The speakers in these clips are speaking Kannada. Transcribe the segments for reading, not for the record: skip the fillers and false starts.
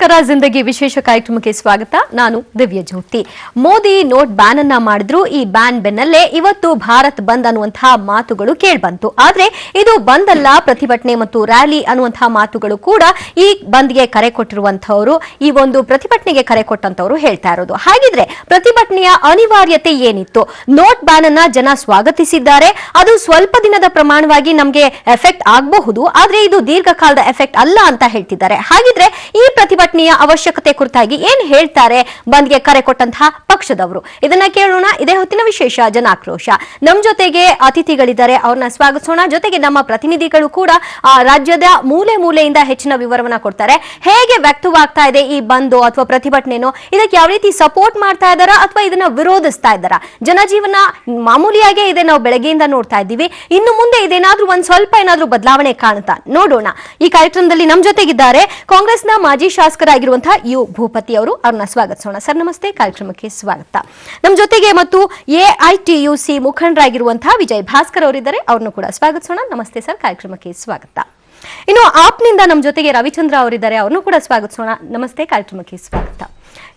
ನಮಸ್ಕಾರ. ಜಿಂದಗಿ ವಿಶೇಷ ಕಾರ್ಯಕ್ರಮಕ್ಕೆ ಸ್ವಾಗತ. ನಾನು ದಿವ್ಯ ಜ್ಯೋತಿ. ಮೋದಿ ನೋಟ್ ಬ್ಯಾನ್ ಅನ್ನ ಮಾಡಿದ್ರು. ಈ ಬ್ಯಾನ್ ಬೆನ್ನಲ್ಲೇ ಇವತ್ತು ಭಾರತ್ ಬಂದ್ ಅನ್ನುವಂತಹ ಮಾತುಗಳು ಕೇಳ್ಬಂತು. ಆದ್ರೆ ಇದು ಬಂದ್ ಅಲ್ಲ, ಪ್ರತಿಭಟನೆ ಮತ್ತು ರ್ಯಾಲಿ ಅನ್ನುವಂತಹ ಮಾತುಗಳು ಕೂಡ ಈ ಬಂದ್ಗೆ ಕರೆ ಕೊಟ್ಟಿರುವಂತವರು, ಈ ಒಂದು ಪ್ರತಿಭಟನೆಗೆ ಕರೆ ಕೊಟ್ಟಂತವರು ಹೇಳ್ತಾ ಇರೋದು. ಹಾಗಿದ್ರೆ ಪ್ರತಿಭಟನೆಯ ಅನಿವಾರ್ಯತೆ ಏನಿತ್ತು? ನೋಟ್ ಬ್ಯಾನ್ ಅನ್ನ ಜನ ಸ್ವಾಗತಿಸಿದ್ದಾರೆ. ಅದು ಸ್ವಲ್ಪ ದಿನದ ಪ್ರಮಾಣವಾಗಿ ನಮಗೆ ಎಫೆಕ್ಟ್ ಆಗಬಹುದು, ಆದ್ರೆ ಇದು ದೀರ್ಘಕಾಲದ ಎಫೆಕ್ಟ್ ಅಲ್ಲ ಅಂತ ಹೇಳ್ತಿದ್ದಾರೆ. ಹಾಗಿದ್ರೆ ಈ ಪ್ರತಿಭಟನೆಯ ಅವಶ್ಯಕತೆ ಕುರಿತಾಗಿ ಏನ್ ಹೇಳ್ತಾರೆ ಬಂದ್ಗೆ ಕರೆ ಕೊಟ್ಟಂತಹ ಪಕ್ಷದವರು? ಇದನ್ನ ಕೇಳೋಣ. ಇದೇ ಹೊತ್ತಿನ ವಿಶೇಷ ಜನಾಕ್ರೋಶ. ನಮ್ ಜೊತೆಗೆ ಅತಿಥಿಗಳಿದ್ದಾರೆ, ಅವ್ರನ್ನ ಸ್ವಾಗತಿಸೋಣ. ಜೊತೆಗೆ ನಮ್ಮ ಪ್ರತಿನಿಧಿಗಳು ಕೂಡ ರಾಜ್ಯದ ಮೂಲೆ ಮೂಲೆಯಿಂದ ಹೆಚ್ಚಿನ ವಿವರವನ್ನ ಕೊಡ್ತಾರೆ. ಹೇಗೆ ವ್ಯಕ್ತವಾಗ್ತಾ ಇದೆ ಈ ಬಂದು ಅಥವಾ ಪ್ರತಿಭಟನೆನೋ, ಇದಕ್ಕೆ ಯಾವ ರೀತಿ ಸಪೋರ್ಟ್ ಮಾಡ್ತಾ ಇದ್ದಾರಾ ಅಥವಾ ಇದನ್ನ ವಿರೋಧಿಸ್ತಾ ಇದ್ದಾರಾ? ಜನಜೀವನ ಮಾಮೂಲಿಯಾಗೇ ಇದೆ, ನಾವು ಬೆಳಗ್ಗೆಯಿಂದ ನೋಡ್ತಾ ಇದ್ದೀವಿ. ಇನ್ನು ಮುಂದೆ ಇದೇನಾದ್ರೂ ಒಂದ್ ಸ್ವಲ್ಪ ಏನಾದ್ರೂ ಬದಲಾವಣೆ ಕಾಣುತ್ತಾ ನೋಡೋಣ. ಈ ಕಾರ್ಯಕ್ರಮದಲ್ಲಿ ನಮ್ ಜೊತೆಗಿದ್ದಾರೆ ಕಾಂಗ್ರೆಸ್ನ ಮಾಜಿ ಶಾಸಕರಾಗಿರುವಂತಹ ಯು ಭೂಪತಿ ಅವರು. ಅವ್ರನ್ನ ಸ್ವಾಗತಿಸೋಣ. ಸರ್ ನಮಸ್ತೆ, ಕಾರ್ಯಕ್ರಮಕ್ಕೆ ಸ್ವಾಗತ. ನಮ್ ಜೊತೆಗೆ ಮತ್ತು AITUC ಮುಖಂಡರಾಗಿರುವಂತಹ ವಿಜಯ್ ಭಾಸ್ಕರ್ ಅವರಿದ್ದಾರೆ, ಅವ್ರನ್ನು ಕೂಡ ಸ್ವಾಗತಿಸೋಣ. ನಮಸ್ತೆ ಸರ್, ಕಾರ್ಯಕ್ರಮಕ್ಕೆ ಸ್ವಾಗತ. ಇನ್ನು ಆಪ್ನಿಂದ ನಮ್ ಜೊತೆಗೆ ರವಿಚಂದ್ರ ಅವರಿದ್ದಾರೆ, ಅವ್ರನ್ನು ಕೂಡ ಸ್ವಾಗತಿಸೋಣ. ನಮಸ್ತೆ, ಕಾರ್ಯಕ್ರಮಕ್ಕೆ ಸ್ವಾಗತ.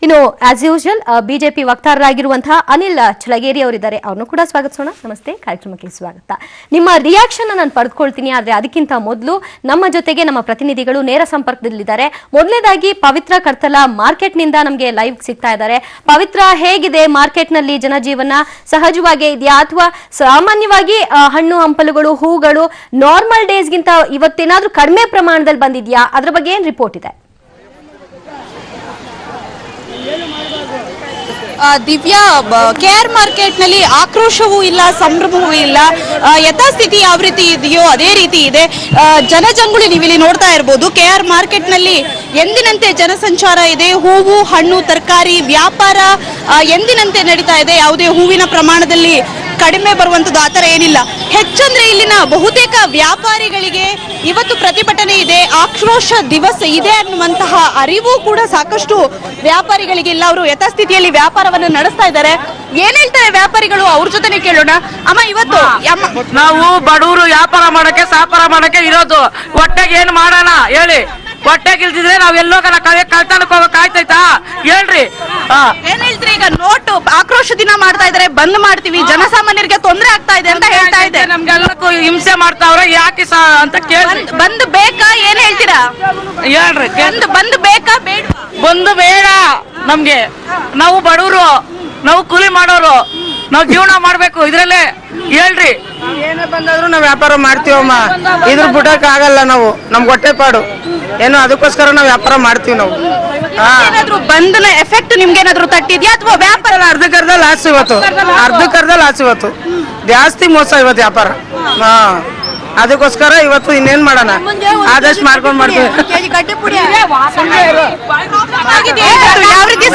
ಇನ್ನು as usual BJP ವಕ್ತಾರರಾಗಿರುವಂತಹ Anil Chalageri ಅವರಿದ್ದಾರೆ, ಅವ್ರನ್ನು ಕೂಡ ಸ್ವಾಗತಿಸೋಣ. ನಮಸ್ತೆ, ಕಾರ್ಯಕ್ರಮಕ್ಕೆ ಸ್ವಾಗತ. ನಿಮ್ಮ ರಿಯಾಕ್ಷನ್ ನಾನು ಪಡೆದುಕೊಳ್ತೀನಿ, ಆದ್ರೆ ಅದಕ್ಕಿಂತ ಮೊದಲು ನಮ್ಮ ಜೊತೆಗೆ ನಮ್ಮ ಪ್ರತಿನಿಧಿಗಳು ನೇರ ಸಂಪರ್ಕದಲ್ಲಿದ್ದಾರೆ. ಮೊದಲನೇದಾಗಿ ಪವಿತ್ರ ಕರ್ತಲ ಮಾರ್ಕೆಟ್ ನಿಂದ ನಮಗೆ ಲೈವ್ ಸಿಗ್ತಾ ಇದ್ದಾರೆ. ಪವಿತ್ರ, ಹೇಗಿದೆ ಮಾರ್ಕೆಟ್ ನಲ್ಲಿ ಜನಜೀವನ? ಸಹಜವಾಗಿ ಇದೆಯಾ ಅಥವಾ ಸಾಮಾನ್ಯವಾಗಿ ಹಣ್ಣು ಹಂಪಲುಗಳು, ಹೂಗಳು ನಾರ್ಮಲ್ ಡೇಸ್ಗಿಂತ ಇವತ್ತೇನಾದ್ರೂ ಕಡಿಮೆ ಪ್ರಮಾಣದಲ್ಲಿ ಬಂದಿದ್ಯಾ? ಅದ್ರ ಬಗ್ಗೆ ಏನ್ ರಿಪೋರ್ಟ್ ಇದೆ? ದಿವ್ಯಾ, KR ಮಾರ್ಕೆಟ್ ನಲ್ಲಿ ಆಕ್ರೋಶವೂ ಇಲ್ಲ, ಸಂಭ್ರಮವೂ ಇಲ್ಲ. ಯಥಾಸ್ಥಿತಿ ಯಾವ ರೀತಿ ಇದೆಯೋ ಅದೇ ರೀತಿ ಇದೆ. ಜನಜಂಗುಳಿ ನೀವಿಲ್ಲಿ ನೋಡ್ತಾ ಇರಬಹುದು. KR ಮಾರ್ಕೆಟ್ ನಲ್ಲಿ ಎಂದಿನಂತೆ ಜನಸಂಚಾರ ಇದೆ. ಹೂವು, ಹಣ್ಣು, ತರಕಾರಿ ವ್ಯಾಪಾರ ಎಂದಿನಂತೆ ನಡೀತಾ ಇದೆ. ಯಾವುದೇ ಹೂವಿನ ಪ್ರಮಾಣದಲ್ಲಿ ಕಡಿಮೆ ಬರುವಂತದ್ದು ಆತರ ಏನಿಲ್ಲ. ಹೆಚ್ಚಂದ್ರೆ ಇಲ್ಲಿನ ಬಹುತೇಕ ವ್ಯಾಪಾರಿಗಳಿಗೆ ಇವತ್ತು ಪ್ರತಿಭಟನೆ ಇದೆ, ಆಕ್ರೋಶ ದಿವಸ ಇದೆ ಅನ್ನುವಂತಹ ಅರಿವು ಕೂಡ ಸಾಕಷ್ಟು ವ್ಯಾಪಾರಿಗಳಿಗಿಲ್ಲ. ಅವರು ಯಥಾಸ್ಥಿತಿಯಲ್ಲಿ ವ್ಯಾಪಾರವನ್ನು ನಡೆಸ್ತಾ ಇದ್ದಾರೆ. ಏನ್ ಹೇಳ್ತಾರೆ ವ್ಯಾಪಾರಿಗಳು, ಅವ್ರ ಜೊತೆನೆ ಕೇಳೋಣ. ಅಮ್ಮ, ಇವತ್ತು ನಾವು ಬಡವರು ವ್ಯಾಪಾರ ಮಾಡಕ್ಕೆ ಸಾಪಾರ ಮಾಡಕ್ಕೆ ಇರೋದು, ಒಟ್ಟಾಗಿ ಏನ್ ಮಾಡೋಣ ಹೇಳಿ? ಹೊಟ್ಟೆಗೆ ಇಲ್ದಿದ್ರೆ ನಾವ್ ಎಲ್ಲೋ ಕಳ್ತನಕ್ಕೆ ಹೋಗಕ್ ಆಯ್ತಾಯ್ತಾ ಹೇಳ್ರಿ? ಏನ್ ಹೇಳ್ತೀರಿ? ಈಗ ನೋಟು ಆಕ್ರೋಶ ದಿನ ಮಾಡ್ತಾ ಇದಾರೆ, ಬಂದ್ ಮಾಡ್ತೀವಿ, ಜನಸಾಮಾನ್ಯರಿಗೆ ತೊಂದರೆ ಆಗ್ತಾ ಇದೆ ಅಂತ ಹೇಳ್ತಾ ಇದೆ. ನಮ್ಗೆಲ್ಲಕ್ಕೂ ಹಿಂಸೆ ಮಾಡ್ತಾವ್ರೆ, ಯಾಕೆ ಅಂತ ಕೇಳಿ. ಬಂದ್ ಬೇಕಾ? ಏನ್ ಹೇಳ್ತೀರಾ ಹೇಳ್ರಿ. ಬಂದ್ ಬೇಕಾ ಬೇಡ? ಬಂದು ಬೇಡ ನಮ್ಗೆ. ನಾವು ಬಡವರು, ನಾವು ಕೂಲಿ ಮಾಡೋರು, ನಾವು ಜೀವನ ಮಾಡ್ಬೇಕು ಇದ್ರಲ್ಲೇ ಹೇಳ್ರಿ. ಏನೇ ಬಂದಾದ್ರೂ ನಾವು ವ್ಯಾಪಾರ ಮಾಡ್ತೀವಮ್ಮ. ಇದ್ರ ಬಿಡಕ್ ಆಗಲ್ಲ. ನಾವು ನಮ್ಗೆ ಹೊಟ್ಟೆ ಪಾಡು ಏನೋ, ಅದಕ್ಕೋಸ್ಕರ ನಾವು ವ್ಯಾಪಾರ ಮಾಡ್ತೀವಿ. ನಾವು ಏನಾದ್ರು ಬಂಧನ ಎಫೆಕ್ಟ್ ನಿಮ್ಗೆ ಏನಾದ್ರು ತಟ್ಟಿದ್ಯಾ ಅಥವಾ ವ್ಯಾಪಾರ ಅರ್ಧಕ್ಕರ್ಧ ಲಾಸ್ ಇವತ್ತು ಜಾಸ್ತಿ ಮೋಸ ಇವತ್ತು ವ್ಯಾಪಾರ. ಅದಕ್ಕೋಸ್ಕರ ಇವತ್ತು ಇನ್ನೇನ್ ಮಾಡೋಣ, ಆದಷ್ಟು ಮಾಡ್ಕೊಂಡ್ ಮಾಡ್ತೀವಿ. ಯಾವ ರೀತಿ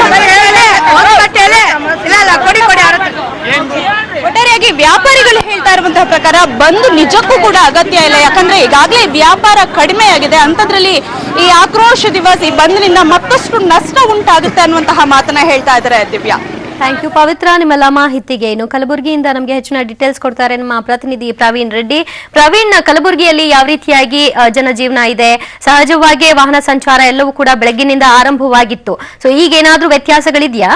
ಒಟ್ಟಾರೆಯಾಗಿ ವ್ಯಾಪಾರಿಗಳು ಹೇಳ್ತಾ ಇರುವಂತಹ ಪ್ರಕಾರ ಬಂದು ನಿಜಕ್ಕೂ ಕೂಡ ಅಗತ್ಯ ಇಲ್ಲ. ಯಾಕಂದ್ರೆ ಈಗಾಗಲೇ ವ್ಯಾಪಾರ ಕಡಿಮೆ ಆಗಿದೆ. ಅಂತದ್ರಲ್ಲಿ ಈ ಆಕ್ರೋಶ ದಿವಸ, ಈ ಬಂದ್ನಿಂದ ಮತ್ತಷ್ಟು ನಷ್ಟ ಉಂಟಾಗುತ್ತೆ ಅನ್ನುವಂತಹ ಮಾತನ್ನ ಹೇಳ್ತಾ ಇದ್ದಾರೆ. ದಿವ್ಯಾ, ಥ್ಯಾಂಕ್ ಯು ಪವಿತ್ರ, ನಿಮ್ಮೆಲ್ಲ ಮಾಹಿತಿಗೆ. ಇನ್ನು ಕಲಬುರಗಿಯಿಂದ ನಮಗೆ ಹೆಚ್ಚಿನ ಡೀಟೇಲ್ಸ್ ಕೊಡ್ತಾರೆ ನಮ್ಮ ಪ್ರತಿನಿಧಿ ಪ್ರವೀಣ್ ರೆಡ್ಡಿ. ಪ್ರವೀಣ್, ಕಲಬುರಗಿಯಲ್ಲಿ ಯಾವ ರೀತಿಯಾಗಿ ಜನಜೀವನ ಇದೆ? ಸಹಜವಾಗಿ ವಾಹನ ಸಂಚಾರ ಎಲ್ಲವೂ ಕೂಡ ಬೆಳಗ್ಗಿನಿಂದ ಆರಂಭವಾಗಿತ್ತು. ಸೊ ಈಗ ಏನಾದ್ರೂ ವ್ಯತ್ಯಾಸಗಳಿದೆಯಾ?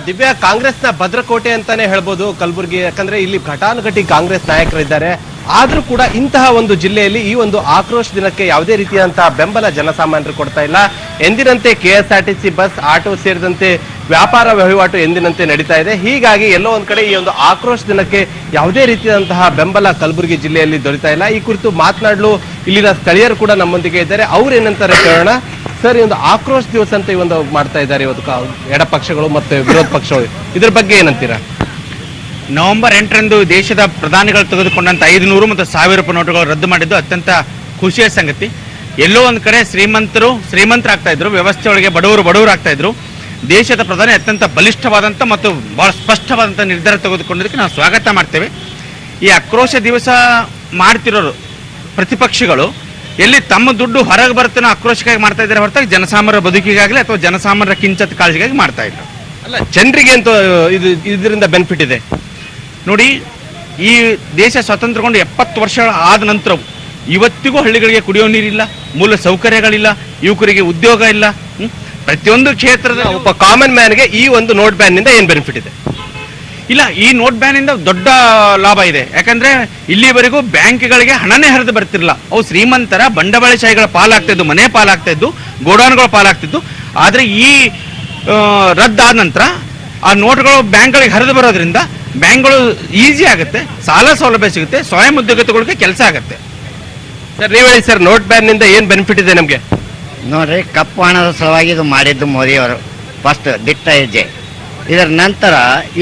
ದಿವ್ಯಾ, ಕಾಂಗ್ರೆಸ್ನ ಭದ್ರಕೋಟೆ ಅಂತಾನೆ ಹೇಳ್ಬೋದು ಕಲಬುರಗಿ. ಯಾಕಂದ್ರೆ ಇಲ್ಲಿ ಘಟಾನುಘಟಿ ಕಾಂಗ್ರೆಸ್ ನಾಯಕರಿದ್ದಾರೆ. ಆದ್ರೂ ಕೂಡ ಇಂತಹ ಒಂದು ಜಿಲ್ಲೆಯಲ್ಲಿ ಈ ಒಂದು ಆಕ್ರೋಶ ದಿನಕ್ಕೆ ಯಾವುದೇ ರೀತಿಯಾದಂತಹ ಬೆಂಬಲ ಜನಸಾಮಾನ್ಯರು ಕೊಡ್ತಾ ಇಲ್ಲ. ಎಂದಿನಂತೆ KSRTC ಬಸ್, ಆಟೋ ಸೇರಿದಂತೆ ವ್ಯಾಪಾರ ವಹಿವಾಟು ಎಂದಿನಂತೆ ನಡೀತಾ ಇದೆ. ಹೀಗಾಗಿ ಎಲ್ಲೋ ಒಂದ್ ಕಡೆ ಈ ಒಂದು ಆಕ್ರೋಶ ದಿನಕ್ಕೆ ಯಾವುದೇ ರೀತಿಯಾದಂತಹ ಬೆಂಬಲ ಕಲಬುರಗಿ ಜಿಲ್ಲೆಯಲ್ಲಿ ದೊರೀತಾ ಇಲ್ಲ. ಈ ಕುರಿತು ಮಾತನಾಡಲು ಇಲ್ಲಿನ ಸ್ಥಳೀಯರು ಕೂಡ ನಮ್ಮೊಂದಿಗೆ ಇದ್ದಾರೆ. ಅವ್ರು ಏನಂತಾರೆ ಕೇಳೋಣ. ಸರ್, ಈ ಒಂದು ಆಕ್ರೋಶ ದಿವಸ ಅಂತ ಈ ಒಂದು ಮಾಡ್ತಾ ಇದ್ದಾರೆ ಇವತ್ತು ಎಡ ಪಕ್ಷಗಳು ಮತ್ತೆ ವಿರೋಧ ಪಕ್ಷಗಳು, ಇದ್ರ ಬಗ್ಗೆ ಏನಂತೀರಾ? ನವೆಂಬರ್ 8ರಂದು ದೇಶದ ಪ್ರಧಾನಿಗಳು ತೆಗೆದುಕೊಂಡಂತ 500 ಮತ್ತು 1000 ರೂಪಾಯಿ ನೋಟುಗಳು ರದ್ದು ಮಾಡಿದ್ದು ಅತ್ಯಂತ ಖುಷಿಯ ಸಂಗತಿ. ಎಲ್ಲೋ ಒಂದ್ ಕಡೆ ಶ್ರೀಮಂತರಾಗ್ತಾ ಇದ್ರು, ವ್ಯವಸ್ಥೆ ಒಳಗೆ ಬಡವರು ಆಗ್ತಾ ಇದ್ರು. ದೇಶದ ಪ್ರಧಾನಿ ಅತ್ಯಂತ ಬಲಿಷ್ಠವಾದಂತ ಮತ್ತು ಬಹಳ ಸ್ಪಷ್ಟವಾದಂತ ನಿರ್ಧಾರ ತೆಗೆದುಕೊಂಡಿದ್ದಕ್ಕೆ ನಾವು ಸ್ವಾಗತ ಮಾಡ್ತೇವೆ. ಈ ಆಕ್ರೋಶ ದಿವಸ ಮಾಡ್ತಿರೋರು ಪ್ರತಿಪಕ್ಷಗಳು ಎಲ್ಲಿ ತಮ್ಮ ದುಡ್ಡು ಹೊರಗೆ ಬರುತ್ತೆ ಆಕ್ರೋಶಕ್ಕಾಗಿ ಮಾಡ್ತಾ ಇದ್ದಾರೆ ಹೊರತಾಗಿ ಜನಸಾಮಾನ್ಯರ ಬದುಕಿಗಾಗಲಿ ಅಥವಾ ಜನಸಾಮಾನ್ಯರ ಕಿಂಚತ್ ಕಾಳಜಿಗಾಗಿ ಮಾಡ್ತಾ ಇಲ್ಲ. ಅಲ್ಲ, ಜನರಿಗೆ ಅಂತೂ ಇದರಿಂದ ಬೆನಿಫಿಟ್ ಇದೆ ನೋಡಿ. ಈ ದೇಶ ಸ್ವಾತಂತ್ರ್ಯಗೊಂಡು 70 ವರ್ಷಗಳ ಆದ ನಂತರ ಇವತ್ತಿಗೂ ಹಳ್ಳಿಗಳಿಗೆ ಕುಡಿಯೋ ನೀರಿಲ್ಲ, ಮೂಲ ಸೌಕರ್ಯಗಳಿಲ್ಲ, ಯುವಕರಿಗೆ ಉದ್ಯೋಗ ಇಲ್ಲ. ಪ್ರತಿಯೊಂದು ಕ್ಷೇತ್ರದಲ್ಲಿ ಒಬ್ಬ ಕಾಮನ್ ಮ್ಯಾನ್ಗೆ ಈ ಒಂದು ನೋಟ್ ಬ್ಯಾನ್ ನಿಂದ ಏನ್ ಬೆನಿಫಿಟ್ ಇದೆ? ಇಲ್ಲ, ಈ ನೋಟ್ ಬ್ಯಾನ್ ಇಂದ ದೊಡ್ಡ ಲಾಭ ಇದೆ. ಯಾಕಂದ್ರೆ ಇಲ್ಲಿವರೆಗೂ ಬ್ಯಾಂಕ್ಗಳಿಗೆ ಹಣನೇ ಹರಿದು ಬರ್ತಿರ್ಲಿಲ್ಲ. ಅವು ಶ್ರೀಮಂತರ ಬಂಡವಾಳಶಾಹಿಗಳ ಪಾಲಾಗ್ತಿದ್ದು, ಮನೆ ಪಾಲಾಗ್ತಿದ್ದು, ಗೋಡೌನ್ಗಳ ಪಾಲಾಗ್ತಿದ್ದು. ಆದ್ರೆ ಈ ರದ್ದಾದ ನಂತರ ಆ ನೋಟ್ಗಳು ಬ್ಯಾಂಕ್ಗಳಿಗೆ ಹರಿದು ಬರೋದ್ರಿಂದ ಬ್ಯಾಂಕ್ಗಳು ಈಸಿ ಆಗುತ್ತೆ, ಸಾಲ ಸೌಲಭ್ಯ ಸಿಗುತ್ತೆ, ಸ್ವಯಂ ಉದ್ಯೋಗಗಳಿಗೆ ಕೆಲಸ ಆಗುತ್ತೆ. ಸರ್ ನೀವ್ ಹೇಳಿ ಸರ್, ನೋಟ್ ಬ್ಯಾನ್ ನಿಂದ ಏನ್ ಬೆನಿಫಿಟ್ ಇದೆ ನಮ್ಗೆ? ನೋಡ್ರಿ, ಕಪ್ಪು ಹಣದ ಸಲುವಾಗಿ ಇದು ಮಾಡಿದ್ದು ಮೋದಿಯವರು ಫಸ್ಟ್ ದಿಟ್ಟ ಹೆಜ್ಜೆ. ಇದರ ನಂತರ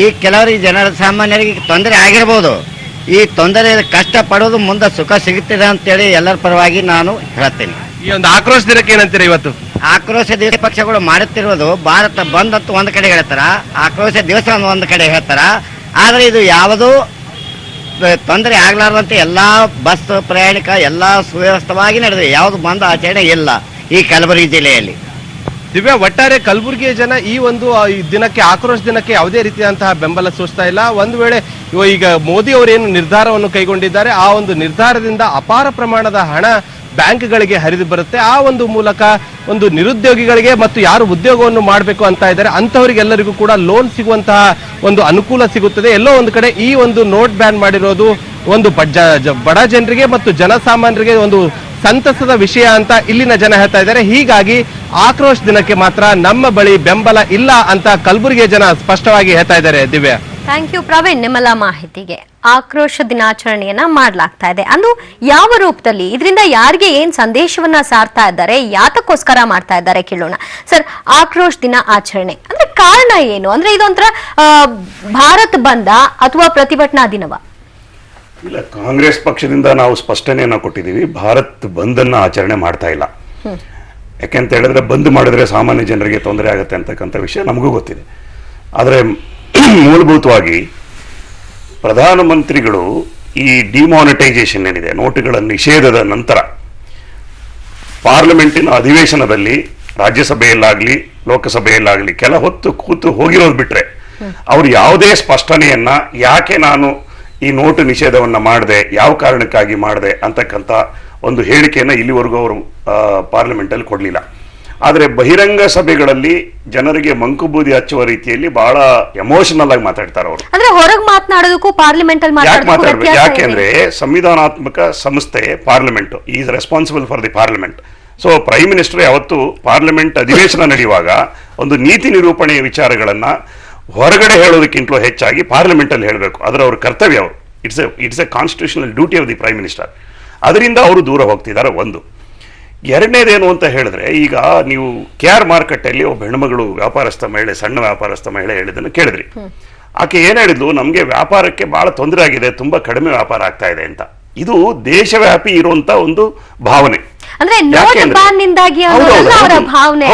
ಈ ಕೆಲವರಿಗೆ ಜನರ ಸಾಮಾನ್ಯರಿಗೆ ತೊಂದರೆ ಆಗಿರ್ಬೋದು. ಈ ತೊಂದರೆ ಕಷ್ಟ ಪಡೋದು ಮುಂದೆ ಸುಖ ಸಿಗುತ್ತಿದೆ ಅಂತೇಳಿ ಎಲ್ಲರ ಪರವಾಗಿ ನಾನು ಹೇಳ್ತೀನಿ. ಈ ಒಂದು ಆಕ್ರೋಶ ದಿನಕ್ಕೆ ಏನಂತೀರ ಇವತ್ತು? ಆಕ್ರೋಶ ದಿವಸ ಪಕ್ಷಗಳು ಮಾಡುತ್ತಿರುವುದು ಭಾರತ ಬಂದ್ ಅಂತ ಒಂದು ಕಡೆ ಹೇಳ್ತಾರ, ಆಕ್ರೋಶ ದಿವಸ ಒಂದು ಕಡೆ ಹೇಳ್ತಾರ. ಆದರೆ ಇದು ಯಾವುದೂ ತೊಂದರೆ ಆಗ್ಲಾರ್ದಂತೆ ಎಲ್ಲ ಬಸ್ ಪ್ರಯಾಣಿಕ ಎಲ್ಲ ಸುವ್ಯವಸ್ಥವಾಗಿ ನಡೆದಿದೆ. ಯಾವುದು ಬಂದ್ ಆಚರಣೆ ಇಲ್ಲ ಈ ಕಲಬುರಗಿ ಜಿಲ್ಲೆಯಲ್ಲಿ. ದಿವ್ಯಾ, ಒಟ್ಟಾರೆ ಕಲಬುರಗಿಯ ಜನ ಈ ಒಂದು ಈ ದಿನಕ್ಕೆ, ಆಕ್ರೋಶ ದಿನಕ್ಕೆ ಯಾವುದೇ ರೀತಿಯಾದಂತಹ ಬೆಂಬಲ ಸೂಚಿಸ್ತಾ ಇಲ್ಲ. ಒಂದು ವೇಳೆ ಈಗ ಮೋದಿ ಅವರೇನು ನಿರ್ಧಾರವನ್ನು ಕೈಗೊಂಡಿದ್ದಾರೆ, ಆ ಒಂದು ನಿರ್ಧಾರದಿಂದ ಅಪಾರ ಪ್ರಮಾಣದ ಹಣ ಬ್ಯಾಂಕ್ಗಳಿಗೆ ಹರಿದು ಬರುತ್ತೆ. ಆ ಒಂದು ಮೂಲಕ ಒಂದು ನಿರುದ್ಯೋಗಿಗಳಿಗೆ ಮತ್ತು ಯಾರು ಉದ್ಯೋಗವನ್ನು ಮಾಡಬೇಕು ಅಂತ ಇದ್ದಾರೆ ಅಂತವರಿಗೆಲ್ಲರಿಗೂ ಕೂಡ ಲೋನ್ ಸಿಗುವಂತಹ ಒಂದು ಅನುಕೂಲ ಸಿಗುತ್ತದೆ. ಎಲ್ಲೋ ಒಂದು ಕಡೆ ಈ ಒಂದು ನೋಟ್ ಬ್ಯಾನ್ ಮಾಡಿರೋದು ಒಂದು ಬಡ ಜನರಿಗೆ ಮತ್ತು ಜನಸಾಮಾನ್ಯರಿಗೆ ಒಂದು ಸಂತಸದ ವಿಷಯ ಅಂತ ಇಲ್ಲಿನ ಜನ ಹೇಳ್ತಾ ಇದ್ದಾರೆ. ಹೀಗಾಗಿ ಆಕ್ರೋಶ ದಿನಕ್ಕೆ ಮಾತ್ರ ನಮ್ಮ ಬಳಿ ಬೆಂಬಲ ಇಲ್ಲ ಅಂತ ಕಲಬುರಗಿಯ ಜನ ಸ್ಪಷ್ಟವಾಗಿ ಹೇಳ್ತಾ ಇದ್ದಾರೆ. ದಿವ್ಯಾ, ಥ್ಯಾಂಕ್ ಯು ಪ್ರವೀಣ್, ನಿಮ್ಮೆಲ್ಲ ಮಾಹಿತಿಗೆ. ಆಕ್ರೋಶ ದಿನಾಚರಣೆಯನ್ನ ಮಾಡಲಾಗ್ತಾ ಇದೆ, ಅಂದು ಯಾವ ರೂಪದಲ್ಲಿ, ಇದರಿಂದ ಯಾರಿಗೆ ಏನ್ ಸಂದೇಶವನ್ನ ಸಾರ್ತಾ ಇದ್ದಾರೆ, ಯಾತಕ್ಕೋಸ್ಕರ ಮಾಡ್ತಾ ಇದ್ದಾರೆ ಕೇಳೋಣ. ಸರ್, ಆಕ್ರೋಶ ದಿನ ಆಚರಣೆ ಅಂದ್ರೆ ಕಾರಣ ಏನು? ಅಂದ್ರೆ ಇದೊಂಥರ ಭಾರತ್ ಬಂದ ಅಥವಾ ಪ್ರತಿಭಟನಾ ದಿನವ? ಇಲ್ಲ, ಕಾಂಗ್ರೆಸ್ ಪಕ್ಷದಿಂದ ನಾವು ಸ್ಪಷ್ಟನೆಯನ್ನ ಕೊಟ್ಟಿದ್ದೀವಿ. ಭಾರತ್ ಬಂದ್ ಅನ್ನ ಆಚರಣೆ ಮಾಡ್ತಾ ಇಲ್ಲ. ಯಾಕೆಂತ ಹೇಳಿದ್ರೆ ಬಂದ್ ಮಾಡಿದ್ರೆ ಸಾಮಾನ್ಯ ಜನರಿಗೆ ತೊಂದರೆ ಆಗುತ್ತೆ ಅಂತಕ್ಕಂಥ ವಿಷಯ ನಮಗೂ ಗೊತ್ತಿದೆ. ಆದರೆ ಮೂಲಭೂತವಾಗಿ ಪ್ರಧಾನಮಂತ್ರಿಗಳು ಈ ಡಿಮಾನಿಟೈಸೇಷನ್ ಏನಿದೆ, ನೋಟುಗಳ ನಿಷೇಧದ ನಂತರ ಪಾರ್ಲಿಮೆಂಟಿನ ಅಧಿವೇಶನದಲ್ಲಿ ರಾಜ್ಯಸಭೆಯಲ್ಲಾಗ್ಲಿ ಲೋಕಸಭೆಯಲ್ಲಾಗ್ಲಿ ಕೆಲ ಹೊತ್ತು ಕೂತು ಹೋಗಿರೋದು ಬಿಟ್ರೆ ಅವ್ರು ಯಾವುದೇ ಸ್ಪಷ್ಟನೆಯನ್ನ ಯಾಕೆ ನಾನು ಈ ನೋಟು ನಿಷೇಧವನ್ನ ಮಾಡಿದೆ, ಯಾವ ಕಾರಣಕ್ಕಾಗಿ ಮಾಡಿದೆ ಅಂತಕ್ಕಂಥ ಒಂದು ಹೇಳಿಕೆಯನ್ನ ಇಲ್ಲಿವರೆಗೂ ಅವರು ಪಾರ್ಲಿಮೆಂಟ್ ಅಲ್ಲಿ ಕೊಡ್ಲಿಲ್ಲ. ಆದರೆ ಬಹಿರಂಗ ಸಭೆಗಳಲ್ಲಿ ಜನರಿಗೆ ಮಂಕುಬೂದಿ ಹಚ್ಚುವ ರೀತಿಯಲ್ಲಿ ಬಹಳ ಎಮೋಷನಲ್ ಆಗಿ ಮಾತಾಡ್ತಾರೆ ಅವರು. ಅಂದ್ರೆ ಹೊರಗೆ ಮಾತನಾಡೋದಕ್ಕೂ ಪಾರ್ಲಿಮೆಂಟ್ ಅಲ್ಲಿ ಮಾತಾಡ್ಬೇಕು. ಯಾಕೆಂದ್ರೆ ಸಂವಿಧಾನಾತ್ಮಕ ಸಂಸ್ಥೆ parliament is responsible for the parliament. So prime minister ಯಾವತ್ತು ಪಾರ್ಲಿಮೆಂಟ್ ಅಧಿವೇಶನ ನಡೆಯುವಾಗ ಒಂದು ನೀತಿ ನಿರೂಪಣೆಯ ವಿಚಾರಗಳನ್ನ ಹೊರಗಡೆ ಹೇಳೋದಕ್ಕಿಂತಲೂ ಹೆಚ್ಚಾಗಿ ಪಾರ್ಲಿಮೆಂಟ್ ಅಲ್ಲಿ ಹೇಳಬೇಕು. ಅದರ ಅವ್ರ ಕರ್ತವ್ಯ. ಅವರು it's A constitutional duty of the prime minister. ಅದರಿಂದ ಅವರು ದೂರ ಹೋಗ್ತಿದ್ದಾರೆ. ಒಂದು. ಎರಡನೇದೇನು ಅಂತ ಹೇಳಿದ್ರೆ, ಈಗ ನೀವು KR ಮಾರುಕಟ್ಟೆಯಲ್ಲಿ ಒಬ್ಬ ಹೆಣ್ಮಗಳು ವ್ಯಾಪಾರಸ್ಥ ಮಹಿಳೆ, ಸಣ್ಣ ವ್ಯಾಪಾರಸ್ಥ ಮಹಿಳೆ ಹೇಳಿದ್ದನ್ನು ಕೇಳಿದ್ರಿ. ಆಕೆ ಏನ್ ಹೇಳಿದ್ಲು, ನಮ್ಗೆ ವ್ಯಾಪಾರಕ್ಕೆ ಬಹಳ ತೊಂದರೆ ಆಗಿದೆ, ತುಂಬಾ ಕಡಿಮೆ ವ್ಯಾಪಾರ ಆಗ್ತಾ ಇದೆ ಅಂತ. ಇದು ದೇಶವ್ಯಾಪಿ ಇರುವಂತ ಒಂದು ಭಾವನೆ. ಅಂದ್ರೆ ನೋಟ್ ಬ್ಯಾನ್ ನಿಂದಾಗಿ ಅವರ ಭಾವನೆ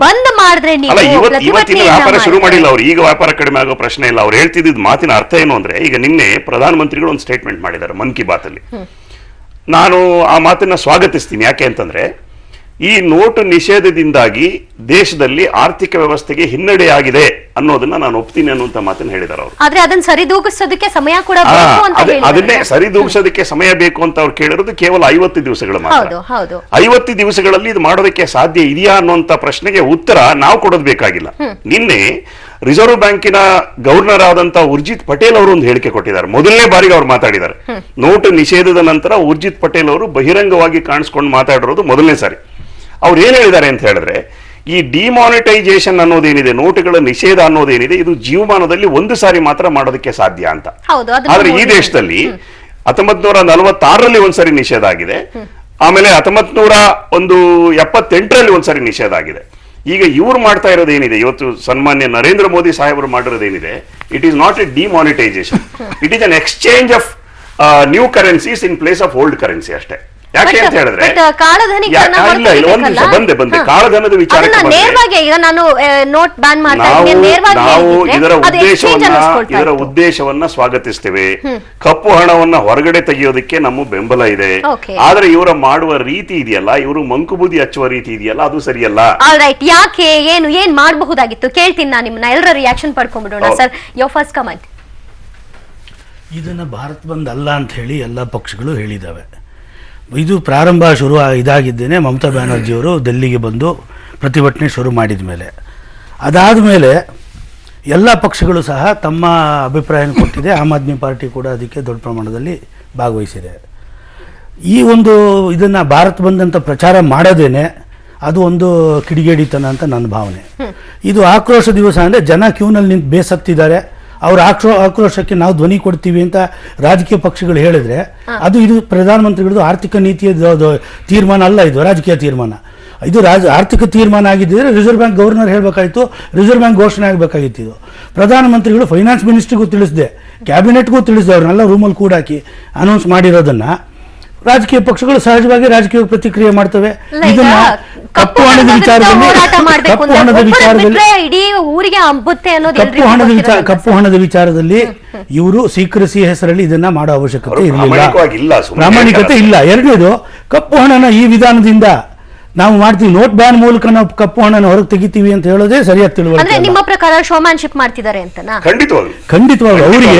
ಬಂದ್ ಮಾಡಿದ್ರೆ ನೀವು ಅಲ್ಲ, ಇವತ್ತಿನ ವ್ಯಾಪಾರ ಶುರು ಮಾಡಿಲ್ಲ ಅವರು. ಈಗ ವ್ಯಾಪಾರ ಕಡಿಮೆ ಆಗೋ ಪ್ರಶ್ನೆ ಇಲ್ಲ. ಅವ್ರು ಹೇಳ್ತಿದ್ದ ಮಾತಿನ ಅರ್ಥ ಏನು ಅಂದ್ರೆ, ಈಗ ನಿನ್ನೆ ಪ್ರಧಾನಮಂತ್ರಿಗಳು ಒಂದು ಸ್ಟೇಟ್ಮೆಂಟ್ ಮಾಡಿದ್ದಾರೆ ಮನ್ ಕಿ ಬಾತ್ ಅಲ್ಲಿ. ನಾನು ಆ ಮಾತನ್ನ ಸ್ವಾಗತಿಸ್ತೀನಿ. ಯಾಕೆ ಅಂತಂದ್ರೆ, ಈ ನೋಟು ನಿಷೇಧದಿಂದಾಗಿ ದೇಶದಲ್ಲಿ ಆರ್ಥಿಕ ವ್ಯವಸ್ಥೆಗೆ ಹಿನ್ನಡೆಯಾಗಿದೆ ಅನ್ನೋದನ್ನ ನಾನು ಒಪ್ತೀನಿ ಅನ್ನುವಂತ ಮಾತನ್ನ ಹೇಳಿದ್ದಾರೆ ಅವರು. ಆದ್ರೆ ಅದನ್ನ ಸರಿದೂಗಿಸೋದಕ್ಕೆ ಸಮಯ ಕೂಡ ಅದನ್ನೇ ಸರಿದೂಗಿಸೋದಕ್ಕೆ ಸಮಯ ಬೇಕು ಅಂತ ಅವ್ರು ಕೇಳಿರೋದು ಕೇವಲ 50 ದಿವಸಗಳು ಮಾತ್ರ. 50 ದಿವಸಗಳಲ್ಲಿ ಇದು ಮಾಡೋದಕ್ಕೆ ಸಾಧ್ಯ ಇದೆಯಾ ಅನ್ನುವಂತ ಪ್ರಶ್ನೆಗೆ ಉತ್ತರ ನಾವು ಕೊಡೋದು ಬೇಕಾಗಿಲ್ಲ. ನಿನ್ನೆ ರಿಸರ್ವ್ ಬ್ಯಾಂಕಿನ ಗವರ್ನರ್ ಆದಂತ ಉರ್ಜಿತ್ ಪಟೇಲ್ ಅವರು ಒಂದು ಹೇಳಿಕೆ ಕೊಟ್ಟಿದ್ದಾರೆ. ಮೊದಲನೇ ಬಾರಿಗೆ ಅವ್ರು ಮಾತಾಡಿದ್ದಾರೆ. ನೋಟು ನಿಷೇಧದ ನಂತರ ಉರ್ಜಿತ್ ಪಟೇಲ್ ಅವರು ಬಹಿರಂಗವಾಗಿ ಕಾಣಿಸ್ಕೊಂಡು ಮಾತಾಡಿರೋದು ಮೊದಲನೇ ಸಾರಿ. ಅವ್ರು ಏನ್ ಹೇಳಿದ್ದಾರೆ ಅಂತ ಹೇಳಿದ್ರೆ, ಈ ಡಿಮಾನಿಟೈಸೇಷನ್ ಅನ್ನೋದೇನಿದೆ, ನೋಟುಗಳ ನಿಷೇಧ ಅನ್ನೋದೇನಿದೆ, ಇದು ಜೀವಮಾನದಲ್ಲಿ ಒಂದು ಸಾರಿ ಮಾತ್ರ ಮಾಡೋದಕ್ಕೆ ಸಾಧ್ಯ ಅಂತ. ಆದ್ರೆ ಈ ದೇಶದಲ್ಲಿ 1946ರಲ್ಲಿ ಒಂದ್ಸರಿ ನಿಷೇಧ ಆಗಿದೆ, ಆಮೇಲೆ 1978ರಲ್ಲಿ ಒಂದ್ಸರಿ ನಿಷೇಧ ಆಗಿದೆ. ಈಗ ಇವ್ರು ಮಾಡ್ತಾ ಇರೋದೇನಿದೆ, ಇವತ್ತು ಸನ್ಮಾನ್ಯ ನರೇಂದ್ರ ಮೋದಿ ಸಾಹೇಬರು ಮಾಡಿರೋದೇನಿದೆ, it is not a demonetisation, it is an exchange of new currencies in place of old currency ಅಷ್ಟೇ. ಯಾಕೆ ಅಂತ ಹೇಳಿದ್ರೆ, ಬಂದೆ ಕಾಳಧನದ ವಿಚಾರಕ್ಕೆ ನಾವು ಇದರ ಉದ್ದೇಶವನ್ನ ಸ್ವಾಗತಿಸ್ತೇವೆ. ಕಪ್ಪು ಹಣವನ್ನ ಹೊರಗಡೆ ತೆಗೆಯೋದಕ್ಕೆ ನಮ್ಮ ಬೆಂಬಲ ಇದೆ. ಆದ್ರೆ ಇವರ ಮಾಡುವ ರೀತಿ ಇದೆಯಲ್ಲ, ಇವರು ಮಂಕುಬೂದಿ ಹಚ್ಚುವ ರೀತಿ ಇದೆಯಲ್ಲ, ಅದು ಸರಿಯಲ್ಲ. ಯಾಕೆ ಏನ್ ಮಾಡಬಹುದಾಗಿತ್ತು ಕೇಳ್ತೀನಿ ನಾನು ನಿಮ್ಮನ್ನ. ಎಲ್ಲರ ರಿಯಾಕ್ಷನ್ ಪಡ್ಕೊಂಡ್ಬಿಡೋಣ. Sir, your first comment. ಇದನ್ನ ಭಾರತ್ ಬಂದ್ ಅಲ್ಲ ಅಂತ ಹೇಳಿ ಎಲ್ಲ ಪಕ್ಷಗಳು ಹೇಳಿದಾವೆ. ಇದು ಪ್ರಾರಂಭ ಇದಾಗಿದ್ದೇನೆ ಮಮತಾ ಬ್ಯಾನರ್ಜಿಯವರು ದಿಲ್ಲಿಗೆ ಬಂದು ಪ್ರತಿಭಟನೆ ಶುರು ಮಾಡಿದ ಮೇಲೆ. ಅದಾದ ಮೇಲೆ ಎಲ್ಲ ಪಕ್ಷಗಳು ಸಹ ತಮ್ಮ ಅಭಿಪ್ರಾಯ ಕೊಟ್ಟಿದೆ. ಆಮ್ ಆದ್ಮಿ ಪಾರ್ಟಿ ಕೂಡ ಅದಕ್ಕೆ ದೊಡ್ಡ ಪ್ರಮಾಣದಲ್ಲಿ ಭಾಗವಹಿಸಿದೆ. ಈ ಒಂದು ಇದನ್ನು ಭಾರತ್ ಬಂದ್ ಅಂತ ಪ್ರಚಾರ ಮಾಡೋದೇನೆ ಅದು ಒಂದು ಕಿಡಿಗೇಡಿತನ ಅಂತ ನನ್ನ ಭಾವನೆ. ಇದು ಆಕ್ರೋಶ ದಿವಸ ಅಂದರೆ ಜನ ಕ್ಯೂನಲ್ಲಿ ನಿಂತು ಬೇಸತ್ತಿದ್ದಾರೆ, ಅವ್ರ ಆಕ್ರೋಶಕ್ಕೆ ನಾವು ಧ್ವನಿ ಕೊಡ್ತೀವಿ ಅಂತ ರಾಜಕೀಯ ಪಕ್ಷಗಳು ಹೇಳಿದ್ರೆ ಅದು ಇದು ಪ್ರಧಾನಮಂತ್ರಿಗಳದ್ದು ಆರ್ಥಿಕ ನೀತಿಯ ತೀರ್ಮಾನ ಅಲ್ಲ, ಇದು ರಾಜಕೀಯ ತೀರ್ಮಾನ. ಇದು ಆರ್ಥಿಕ ತೀರ್ಮಾನ ಆಗಿದ್ದರೆ ರಿಸರ್ವ್ ಬ್ಯಾಂಕ್ ಗವರ್ನರ್ ಹೇಳಬೇಕಾಯಿತು, ರಿಸರ್ವ್ ಬ್ಯಾಂಕ್ ಘೋಷಣೆ ಆಗಬೇಕಾಗಿತ್ತು. ಇದು ಪ್ರಧಾನಮಂತ್ರಿಗಳು ಫೈನಾನ್ಸ್ ಮಿನಿಸ್ಟ್ರಿಗೂ ತಿಳಿಸಿದೆ, ಕ್ಯಾಬಿನೆಟ್ಗೂ ತಿಳಿಸಿದೆ, ಅವ್ರನ್ನೆಲ್ಲ ರೂಮಲ್ಲಿ ಕೂಡಾಕಿ ಅನೌನ್ಸ್ ಮಾಡಿರೋದನ್ನ ರಾಜಕೀಯ ಪಕ್ಷಗಳು ಸಹಜವಾಗಿ ರಾಜಕೀಯ ಪ್ರತಿಕ್ರಿಯೆ ಮಾಡ್ತವೆ. ಇದನ್ನ ಕಪ್ಪು ಹಣದ ವಿಚಾರದಲ್ಲಿ ಕಪ್ಪು ಹಣದ ವಿಚಾರದಲ್ಲಿ ಇವರು ಸೀಕ್ರೆಸಿ ಹೆಸರಲ್ಲಿ ಇದನ್ನ ಮಾಡೋ ಅವಶ್ಯಕತೆ ಇರಲಿಲ್ಲ, ಪ್ರಾಮಾಣಿಕತೆ ಇಲ್ಲ. ಎರಡನೇದು, ಕಪ್ಪು ಹಣನ ಈ ವಿಧಾನದಿಂದ ನಾವು ಮಾಡ್ತೀವಿ, ನೋಟ್ ಬ್ಯಾನ್ ಮೂಲಕ ನಾವು ಕಪ್ಪು ಹಣನ ಹೊರಗೆ ತೆಗಿತೀವಿ ಅಂತ ಹೇಳೋದೇ ಸರಿಯಾಗಿ ತಿಳುವಳಿಕೆ. ನಿಮ್ಮ ಪ್ರಕಾರ ಶೋಮ್ಯಾನ್ಶಿಪ್ ಮಾಡ್ತಿದ್ದಾರೆ ಅಂತನಾ? ಖಂಡಿತವಾಗಿ ಅವರಿಗೆ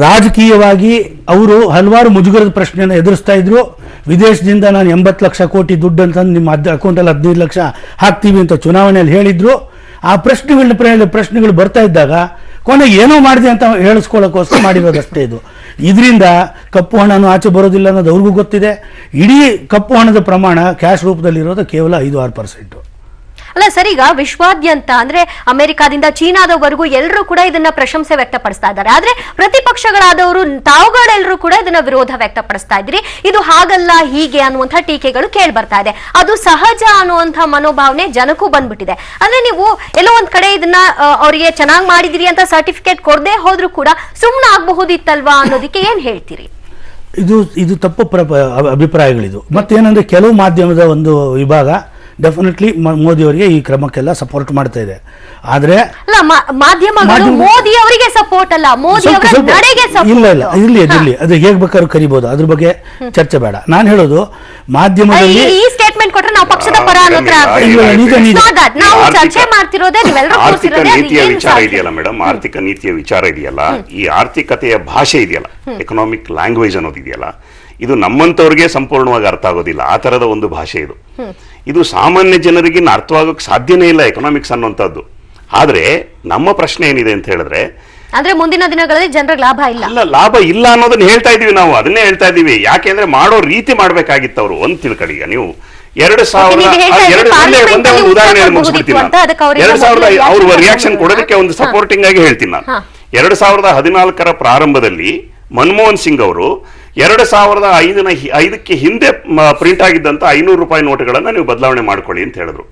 ರಾಜಕೀಯವಾಗಿ ಅವರು ಹಲವಾರು ಮುಜುಗರದ ಪ್ರಶ್ನೆಯನ್ನು ಎದುರಿಸ್ತಾ ಇದ್ರು. ವಿದೇಶದಿಂದ ನಾನು 80 ಲಕ್ಷ ಕೋಟಿ ದುಡ್ಡು ಅಂತ ನಿಮ್ಮ ಅಕೌಂಟಲ್ಲಿ 15 ಲಕ್ಷ ಹಾಕ್ತೀವಿ ಅಂತ ಚುನಾವಣೆಯಲ್ಲಿ ಹೇಳಿದ್ರು. ಆ ಪ್ರಶ್ನೆಗಳು ಬರ್ತಾ ಇದ್ದಾಗ ಕೊನೆಗೆ ಏನೋ ಮಾಡಿದೆ ಅಂತ ಹೇಳಿಸ್ಕೊಳ್ಳೋಕ್ಕೋಸ್ಕರ ಮಾಡಿರೋದಷ್ಟೇ ಇದು. ಇದರಿಂದ ಕಪ್ಪು ಹಣನೂ ಆಚೆ ಬರೋದಿಲ್ಲ ಅನ್ನೋದು ಅವ್ರಿಗೂ ಗೊತ್ತಿದೆ. ಇಡೀ ಕಪ್ಪು ಹಣದ ಪ್ರಮಾಣ ಕ್ಯಾಶ್ ರೂಪದಲ್ಲಿರೋದು ಕೇವಲ 5-6%. ಅಲ್ಲ ಸರ್, ಈಗ ವಿಶ್ವಾದ್ಯಂತ ಅಂದ್ರೆ ಅಮೆರಿಕಾದಿಂದ ಚೀನಾದವರೆಗೂ ಎಲ್ಲರೂ ಕೂಡ ಇದನ್ನ ಪ್ರಶಂಸೆ ವ್ಯಕ್ತಪಡಿಸ್ತಾ ಇದ್ದಾರೆ. ಆದ್ರೆ ಪ್ರತಿಪಕ್ಷಗಳಾದವರು ತಾವುಗಳೆಲ್ಲರೂ ಕೂಡ ಇದನ್ನ ವಿರೋಧ ವ್ಯಕ್ತಪಡಿಸ್ತಾ ಇದ್ರಿ. ಇದು ಹಾಗಲ್ಲ ಹೀಗೆ ಅನ್ನುವಂಥ ಟೀಕೆಗಳು ಕೇಳಿ ಬರ್ತಾ ಇದೆ. ಅದು ಸಹಜ ಅನ್ನುವಂಥ ಮನೋಭಾವನೆ ಜನಕ್ಕೂ ಬಂದ್ಬಿಟ್ಟಿದೆ. ಅಂದ್ರೆ ನೀವು ಎಲ್ಲೋ ಒಂದ್ ಕಡೆ ಇದನ್ನ ಅವರಿಗೆ ಚೆನ್ನಾಗಿ ಮಾಡಿದಿರಿ ಅಂತ ಸರ್ಟಿಫಿಕೇಟ್ ಕೊಡದೆ ಹೋದ್ರೂ ಕೂಡ ಸುಮ್ಮನೆ ಆಗಬಹುದಿತ್ತಲ್ವಾ ಅನ್ನೋದಕ್ಕೆ ಏನ್ ಹೇಳ್ತೀರಿ? ಇದು ತಪ್ಪು ಅಭಿಪ್ರಾಯಗಳಿದು. ಮತ್ತೇನಂದ್ರೆ ಕೆಲವು ಮಾಧ್ಯಮದ ಒಂದು ವಿಭಾಗ ಡೆಫಿನೆಟ್ಲಿ ಮೋದಿ ಅವರಿಗೆ ಈ ಕ್ರಮಕ್ಕೆಲ್ಲ ಸಪೋರ್ಟ್ ಮಾಡ್ತಾ ಇದೆ. ಆದ್ರೆ ಮಾಧ್ಯಮಗಳು ಮೋದಿ ಅವರಿಗೆ ಸಪೋರ್ಟ್ ಅಲ್ಲ, ಮೋದಿ ಅವರ ನಡೆಗೆ ಸಪೋರ್ಟ್. ಇರ್ಲಿ ಅದು ಹೇಗ್ ಬೇಕಾದ್ರೂ ಕರಿಬಹುದು, ಅದ್ರ ಬಗ್ಗೆ ಚರ್ಚೆ ಬೇಡ. ನಾನು ಹೇಳೋದು ಮಾಧ್ಯಮದಲ್ಲಿ ಈ ಸ್ಟೇಟ್ಮೆಂಟ್ ಕೊಟ್ರೆ ನಾವು ಪಕ್ಷದ ಪರ ನಾವು ಚರ್ಚೆ ಮಾಡ್ತಿರೋದೇ ಆರ್ಥಿಕ ನೀತಿಯ ವಿಚಾರ ಇದೆಯಲ್ಲ ಮೇಡಮ್, ಆರ್ಥಿಕ ನೀತಿಯ ವಿಚಾರ ಇದೆಯಲ್ಲ, ಈ ಆರ್ಥಿಕತೆಯ ಭಾಷೆ ಇದೆಯಲ್ಲ, ಎಕನಾಮಿಕ್ ಲ್ಯಾಂಗ್ವೇಜ್ ಅನ್ನೋದು ಇದೆಯಲ್ಲ, ಇದು ನಮ್ಮಂತವ್ರಿಗೆ ಸಂಪೂರ್ಣವಾಗಿ ಅರ್ಥ ಆಗೋದಿಲ್ಲ. ಆ ತರದ ಒಂದು ಭಾಷೆ ಇದು ಸಾಮಾನ್ಯ ಜನರಿಗೆ ಅರ್ಥವಾಗೋಕೆ ಸಾಧ್ಯನೇ ಇಲ್ಲ ಎಕನಾಮಿಕ್ಸ್ ಅನ್ನುವಂಥದ್ದು. ಆದ್ರೆ ನಮ್ಮ ಪ್ರಶ್ನೆ ಏನಿದೆ ಅಂತ ಹೇಳಿದ್ರೆ, ಅಂದ್ರೆ ಮುಂದಿನ ದಿನಗಳಲ್ಲಿ ಜನರಿಗೆ ಲಾಭ ಇಲ್ಲ, ಲಾಭ ಇಲ್ಲ ಅನ್ನೋದನ್ನ ಹೇಳ್ತಾ ಇದೀವಿ ನಾವು, ಅದನ್ನೇ ಹೇಳ್ತಾ ಇದೀವಿ. ಯಾಕೆಂದ್ರೆ ಮಾಡೋ ರೀತಿ ಮಾಡ್ಬೇಕಾಗಿತ್ತು ಅವರು. ಒಂದ್ ತಿಳ್ಕೊಳ್ಳಿ, ಈಗ ನೀವು 2000 ಒಂದೇ ಒಂದು ಉದಾಹರಣೆ ಮುಗಿಸ್ಬಿಡ್ತೀನಿ. 2000 ಅವ್ರ ರಿಯಾಕ್ಷನ್ ಕೊಡೋದಕ್ಕೆ ಒಂದು ಸಪೋರ್ಟಿಂಗ್ ಆಗಿ ಹೇಳ್ತೀನಿ ನಾನು. 2014 ಪ್ರಾರಂಭದಲ್ಲಿ ಮನಮೋಹನ್ ಸಿಂಗ್ ಅವರು 2005ಕ್ಕೆ ಹಿಂದೆ ಪ್ರಿಂಟ್ ಆಗಿದ್ದಂತ 500 ರೂಪಾಯಿ ನೋಟುಗಳನ್ನ ನೀವು ಬದಲಾವಣೆ ಮಾಡ್ಕೊಳ್ಳಿ ಅಂತ ಹೇಳಿದ್ರು.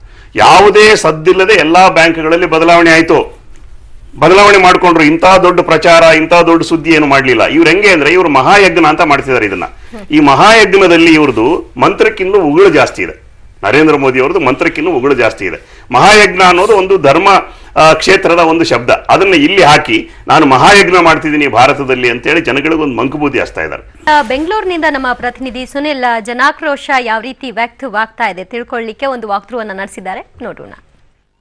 ಯಾವುದೇ ಸದ್ದಿಲ್ಲದೆ ಎಲ್ಲಾ ಬ್ಯಾಂಕ್ಗಳಲ್ಲಿ ಬದಲಾವಣೆ ಆಯ್ತು. ಬದಲಾವಣೆ ಮಾಡ್ಕೊಂಡ್ರು. ಇಂಥ ದೊಡ್ಡ ಪ್ರಚಾರ, ಇಂಥ ದೊಡ್ಡ ಸುದ್ದಿ ಏನು ಮಾಡ್ಲಿಲ್ಲ. ಇವ್ರು ಹೆಂಗೆ ಅಂದ್ರೆ ಇವ್ರು ಮಹಾಯಜ್ಞ ಅಂತ ಮಾಡ್ತಿದ್ದಾರೆ ಇದನ್ನ. ಈ ಮಹಾಯಜ್ಞದಲ್ಲಿ ಇವ್ರದ್ದು ಮಂತ್ರಕ್ಕಿಂತ ಉಗುಳು ಜಾಸ್ತಿ ಇದೆ. ನರೇಂದ್ರ ಮೋದಿ ಅವ್ರದ್ದು ಮಂತ್ರಕ್ಕಿಂತ ಉಗುಳು ಜಾಸ್ತಿ ಇದೆ. ಮಹಾಯಜ್ಞ ಅನ್ನೋದು ಒಂದು ಧರ್ಮ ಕ್ಷೇತ್ರದ ಒಂದು ಶಬ್ದ. ಅದನ್ನ ಇಲ್ಲಿ ಹಾಕಿ ನಾನು ಮಹಾಯಜ್ಞ ಮಾಡ್ತಿದ್ದೀನಿ ಭಾರತದಲ್ಲಿ ಅಂತೇಳಿ ಜನಗಳಿಗೆ ಒಂದು ಮಂಕುಬೂದಿ ಹಚ್ತಾ ಇದ್ದಾರೆ. ಬೆಂಗಳೂರಿನಿಂದ ನಮ್ಮ ಪ್ರತಿನಿಧಿ ಸುನಿಲ್ ಜನಾಕ್ರೋಶ ಯಾವ ರೀತಿ ವ್ಯಕ್ತವಾಗ್ತಾ ಇದೆ ತಿಳ್ಕೊಳ್ಳಿಕ್ಕೆ ಒಂದು ವಾಕ್ಥ್ರೂ ಅನ್ನು ನಡೆಸಿದ್ದಾರೆ, ನೋಡೋಣ.